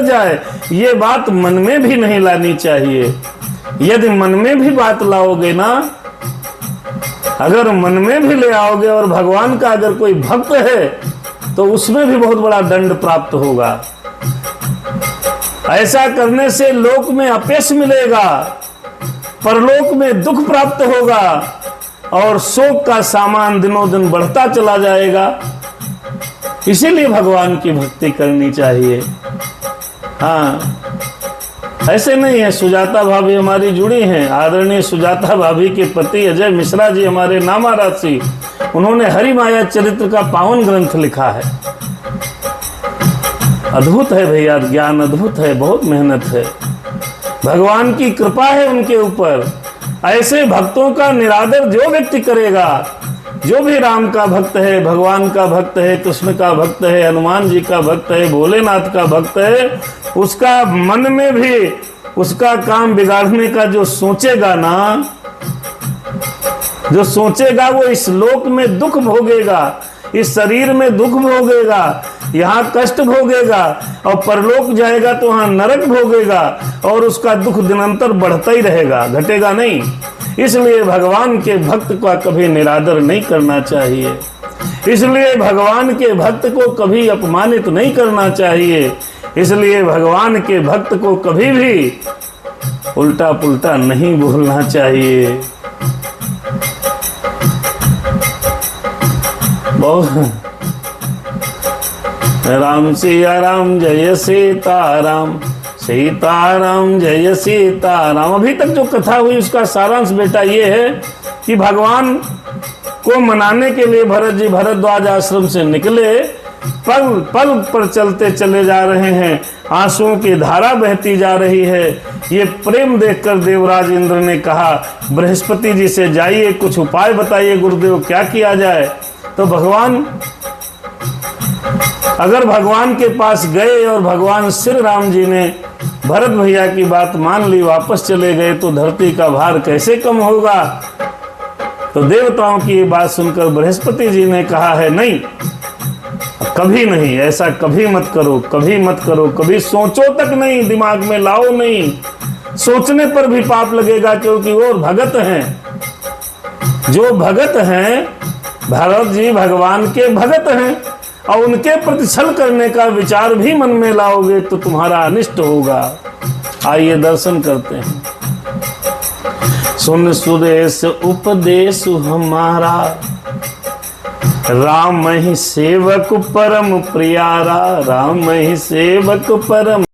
जाए, ये बात मन में भी नहीं लानी चाहिए। यदि मन में भी बात लाओगे ना, अगर मन में भी ले आओगे और भगवान का अगर कोई भक्त है तो उसमें भी बहुत बड़ा दंड प्राप्त होगा। ऐसा करने से लोक में अपयश मिलेगा, परलोक में दुख प्राप्त होगा और शोक का सामान दिनों दिन बढ़ता चला जाएगा। इसीलिए भगवान की भक्ति करनी चाहिए। हाँ, ऐसे नहीं है। सुजाता भाभी हमारी जुड़ी हैं, आदरणीय सुजाता भाभी के पति अजय मिश्रा जी हमारे नामा राशि, उन्होंने हरि माया चरित्र का पावन ग्रंथ लिखा है। अद्भुत है भैया, ज्ञान अद्भुत है, बहुत मेहनत है, भगवान की कृपा है उनके ऊपर। ऐसे भक्तों का निरादर जो व्यक्ति करेगा, जो भी राम का भक्त है, भगवान का भक्त है, कृष्ण का भक्त है, हनुमान जी का भक्त है, भोलेनाथ का भक्त है, उसका मन में भी उसका काम बिगाड़ने का जो सोचेगा ना, जो सोचेगा वो इस लोक में दुख भोगेगा, इस शरीर में दुख भोगेगा, यहाँ कष्ट भोगेगा और परलोक जाएगा तो वहाँ नरक भोगेगा और उसका दुख दिनंतर बढ़ता ही रहेगा, घटेगा नहीं। इसलिए भगवान के भक्त का कभी निरादर नहीं करना चाहिए, इसलिए भगवान के भक्त को कभी अपमानित नहीं करना चाहिए, इसलिए भगवान के भक्त को कभी भी उल्टा पुल्टा नहीं बोलना चाहिए। बहुत राम सिया राम जय सीताराम, सीताराम जय सीताराम। अभी तक जो कथा हुई उसका सारांश बेटा ये है कि भगवान को मनाने के लिए भरत जी भरद्वाज आश्रम से निकले, पल पल पर चलते चले जा रहे हैं, आंसुओं की धारा बहती जा रही है। ये प्रेम देखकर देवराज इंद्र ने कहा बृहस्पति जी से जाइए, कुछ उपाय बताइए गुरुदेव, क्या किया जाए। तो भगवान, अगर भगवान के पास गए और भगवान श्री राम जी ने भरत भैया की बात मान ली, वापस चले गए, तो धरती का भार कैसे कम होगा। तो देवताओं की ये बात सुनकर बृहस्पति जी ने कहा है नहीं, कभी नहीं, ऐसा कभी मत करो, कभी मत करो, कभी सोचो तक नहीं, दिमाग में लाओ नहीं। सोचने पर भी पाप लगेगा, क्योंकि वो भगत हैं। जो भगत हैं, भरत जी भगवान के भगत हैं और उनके प्रति छल करने का विचार भी मन में लाओगे तो तुम्हारा अनिष्ट होगा। आइए दर्शन करते हैं। सुन सुरेश उपदेश हमारा, राम ही सेवक परम प्यारा, राम ही सेवक परम